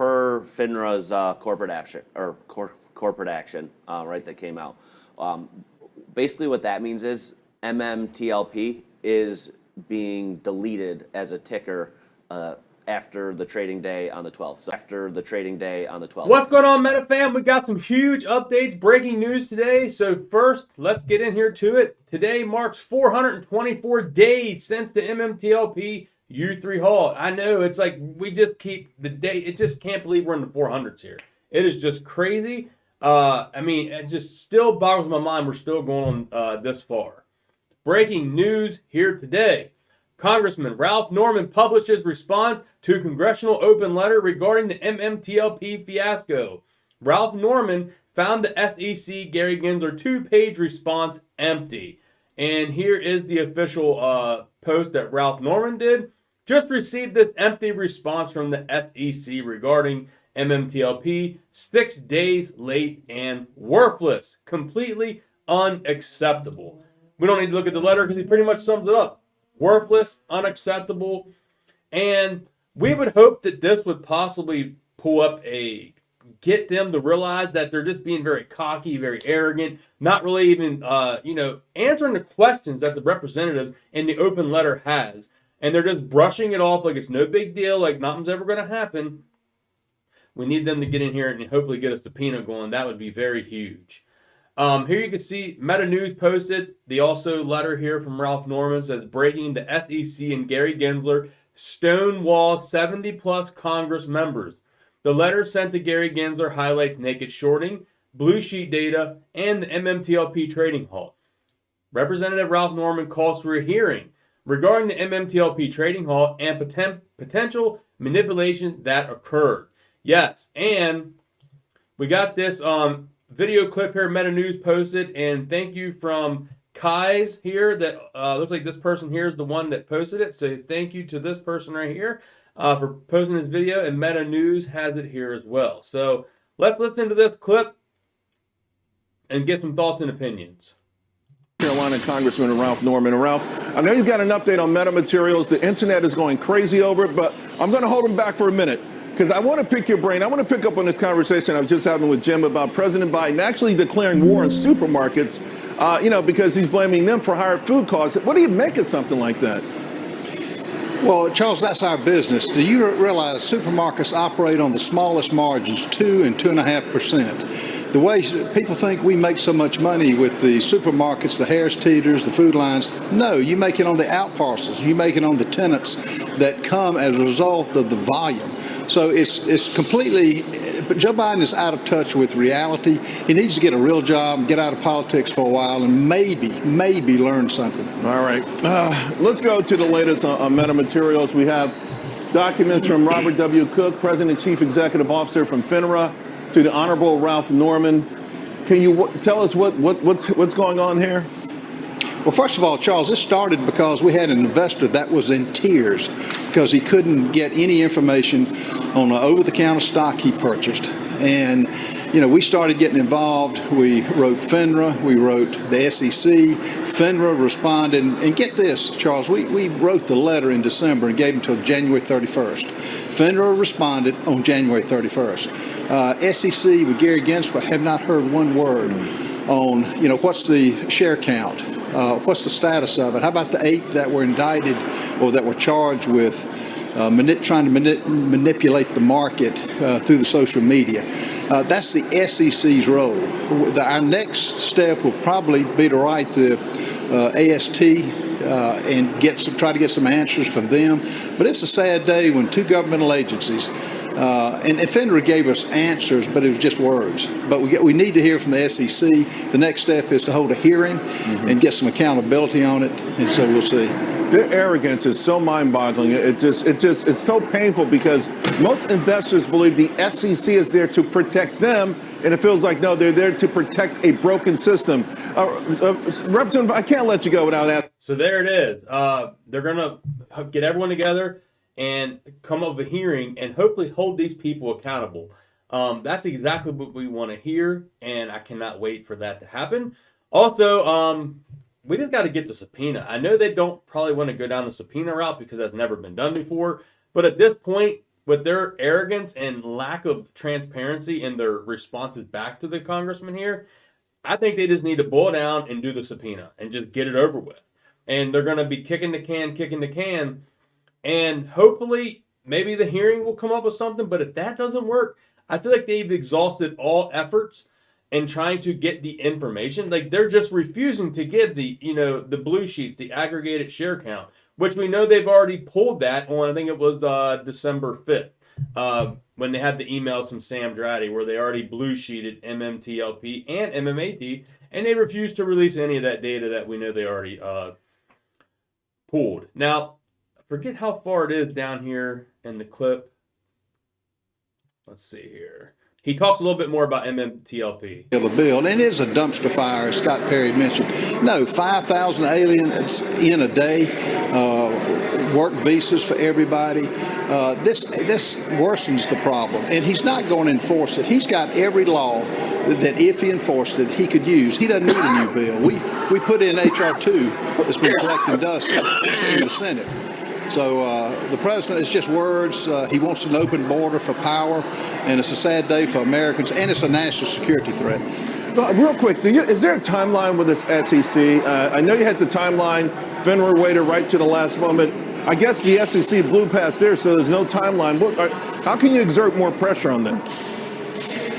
per FINRA's corporate action corporate action, right, that came out. Basically, what that means is MMTLP is being deleted as a ticker after the trading day on the 12th. So after the trading day on the 12th. What's going on, Meta fam? We got some huge updates, breaking news today. So first, let's get in here to it. Today marks 424 days since the MMTLP U3 halt. I know it's like we just keep the day. It just can't believe we're in the 400s here. It is just crazy. I mean, it just still boggles my mind we're still going this far. Breaking news here today. Congressman Ralph Norman published his response to a congressional open letter regarding the MMTLP fiasco. Ralph Norman found the SEC Gary Gensler two-page response empty. And here is the official post that Ralph Norman did. Just received this empty response from the SEC regarding MMTLP, 6 days late and worthless. Completely unacceptable. We don't need to look at the letter because he pretty much sums it up. Worthless, unacceptable, and we would hope that this would possibly get them to realize that they're just being very cocky, very arrogant, not really even, answering the questions that the representatives in the open letter has, and they're just brushing it off like it's no big deal, like nothing's ever going to happen. We need them to get in here and hopefully get a subpoena going. That would be very huge. Here you can see Meta News posted the also letter here from Ralph Norman says breaking the SEC and Gary Gensler stonewall 70 plus Congress members. The letter sent to Gary Gensler highlights naked shorting, blue sheet data, and the MMTLP trading halt. Representative Ralph Norman calls for a hearing regarding the MMTLP trading halt and potential manipulation that occurred. Yes, and we got this video clip here Meta News posted, and thank you from Kai's here that looks like this person here is the one that posted it, so thank you to this person right here for posting this video, and Meta News has it here as well. So let's listen to this clip and get some thoughts and opinions. Carolina Congressman Ralph Norman. And Ralph, I know you've got an update on metamaterials. The internet is going crazy over it, but I'm going to hold him back for a minute. Because I want to pick your brain. I want to pick up on this conversation I was just having with Jim about President Biden actually declaring war on supermarkets, because he's blaming them for higher food costs. What do you make of something like that? Well, Charles, that's our business. Do you realize supermarkets operate on the smallest margins, 2 and 2.5%? The way people think we make so much money with the supermarkets, the Harris Teeters, the food lines, no, you make it on the out parcels. You make it on the tenants that come as a result of the volume. So it's completely, but Joe Biden is out of touch with reality. He needs to get a real job, get out of politics for a while, and maybe learn something. All right. Let's go to the latest on metamaterials. We have documents from Robert W. Cook, President and Chief Executive Officer from FINRA, to the Honorable Ralph Norman. Can you tell us what's going on here? Well, first of all, Charles, this started because we had an investor that was in tears because he couldn't get any information on the over-the-counter stock he purchased. And, we started getting involved. We wrote FINRA, we wrote the SEC. FINRA responded, and get this, Charles, we wrote the letter in December and gave them until January 31st. FINRA responded on January 31st. SEC with Gary Gensler have not heard one word on, what's the share count? What's the status of it? How about the 8 that were indicted or that were charged with trying to manipulate the market through the social media? That's the SEC's role. Our next step will probably be to write the AST and try to get some answers from them. But it's a sad day when two governmental agencies, and FINRA gave us answers, but it was just words. But we need to hear from the SEC. The next step is to hold a hearing and get some accountability on it, and so we'll see. Their arrogance is so mind-boggling. It's so painful because most investors believe the SEC is there to protect them, and it feels like, no, they're there to protect a broken system. Representative, I can't let you go without that. So there it is. They're going to get everyone together and come up with a hearing and hopefully hold these people accountable. That's exactly what we want to hear, and I cannot wait for that to happen. Also, we just got to get the subpoena. I know they don't probably want to go down the subpoena route because that's never been done before, but at this point, with their arrogance and lack of transparency in their responses back to the congressman here, I think they just need to boil down and do the subpoena and just get it over with. And they're going to be kicking the can, and hopefully maybe the hearing will come up with something. But if that doesn't work, I feel like they've exhausted all efforts in trying to get the information. Like, they're just refusing to give the, the blue sheets, the aggregated share count, which we know they've already pulled that on, I think it was December 5th, when they had the emails from Sam Dratty where they already blue sheeted MMTLP and MMAT, and they refused to release any of that data that we know they already pulled. Now, I forget how far it is down here in the clip. Let's see here. He talks a little bit more about MMTLP. The bill, and it is a dumpster fire, as Scott Perry mentioned. No, 5,000 aliens in a day, work visas for everybody. This worsens the problem, and he's not going to enforce it. He's got every law that if he enforced it, he could use. He doesn't need a new bill. We put in H.R. 2 that's been collecting dust in the Senate. So the president is just words. He wants an open border for power, and it's a sad day for Americans, and it's a national security threat. Real quick, is there a timeline with this SEC? I know you had the timeline. FINRA waited right to the last moment. I guess the SEC blew past there, so there's no timeline. How can you exert more pressure on them?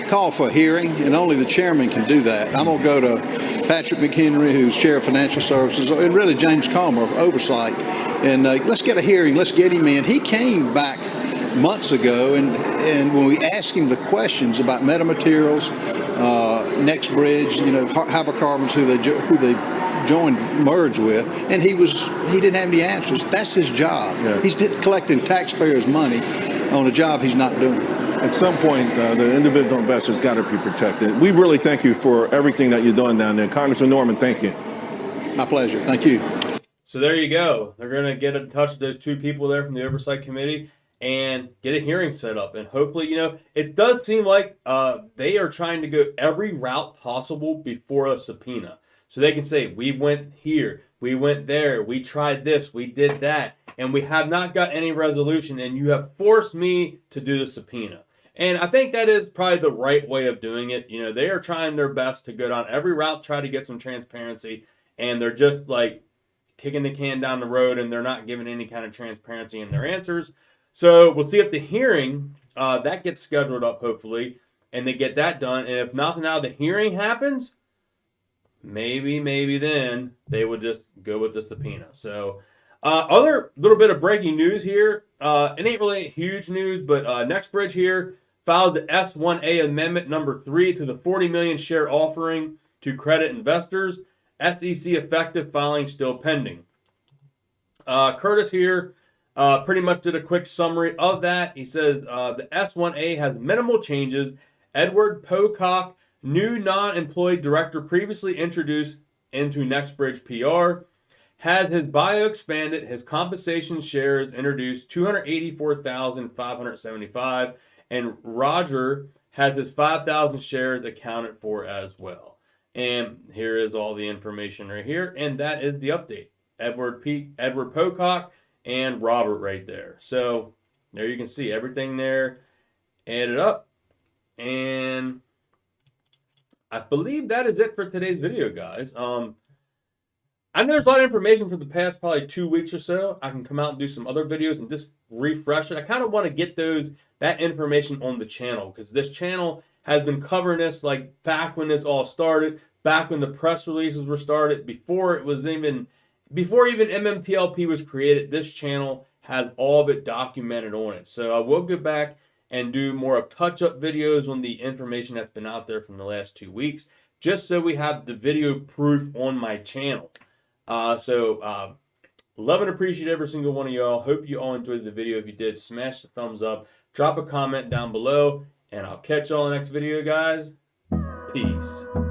Call for a hearing, and only the chairman can do that. I'm going to go to Patrick McHenry, who's chair of financial services, and really James Comer of oversight, and let's get a hearing. Let's get him in. He came back months ago, and when we asked him the questions about metamaterials, Nextbridge, hydrocarbons, who they merged with, and he didn't have any answers. That's his job. Yeah. He's collecting taxpayers' money on a job he's not doing. At some point, the individual investors got to be protected. We really thank you for everything that you're doing down there. Congressman Norman, thank you. My pleasure. Thank you. So there you go. They're going to get in touch with those two people there from the Oversight Committee and get a hearing set up. And hopefully, it does seem like they are trying to go every route possible before a subpoena. So they can say, we went here, we went there, we tried this, we did that, and we have not got any resolution, and you have forced me to do the subpoena. And I think that is probably the right way of doing it. They are trying their best to go down every route, try to get some transparency, and they're just like kicking the can down the road, and they're not giving any kind of transparency in their answers. So we'll see if the hearing, that gets scheduled up, hopefully, and they get that done. And if nothing out of the hearing happens, maybe then they would just go with the subpoena. So other little bit of breaking news here. It ain't really huge news, but Nextbridge here files the S1A Amendment number 3 to the 40 million share offering to credit investors. SEC effective, filing still pending. Curtis here pretty much did a quick summary of that. He says the S1A has minimal changes. Edward Pocock, new non-employed director previously introduced into Nextbridge PR, has his bio expanded, his compensation shares introduced 284,575, and Roger has his 5,000 shares accounted for as well. And here is all the information right here, and that is the update. Edward Pocock and Robert right there. So there you can see everything there added up, and I believe that is it for today's video, guys. I know there's a lot of information for the past probably 2 weeks or so. I can come out and do some other videos and just refresh it. I kind of want to get that information on the channel, because this channel has been covering this like back when this all started, back when the press releases were started, before even MMTLP was created. This channel has all of it documented on it. So I will go back and do more of touch-up videos on the information that's been out there from the last 2 weeks, just so we have the video proof on my channel. Love and appreciate every single one of y'all. Hope you all enjoyed the video. If you did, smash the thumbs up, drop a comment down below, and I'll catch y'all in the next video, guys. Peace.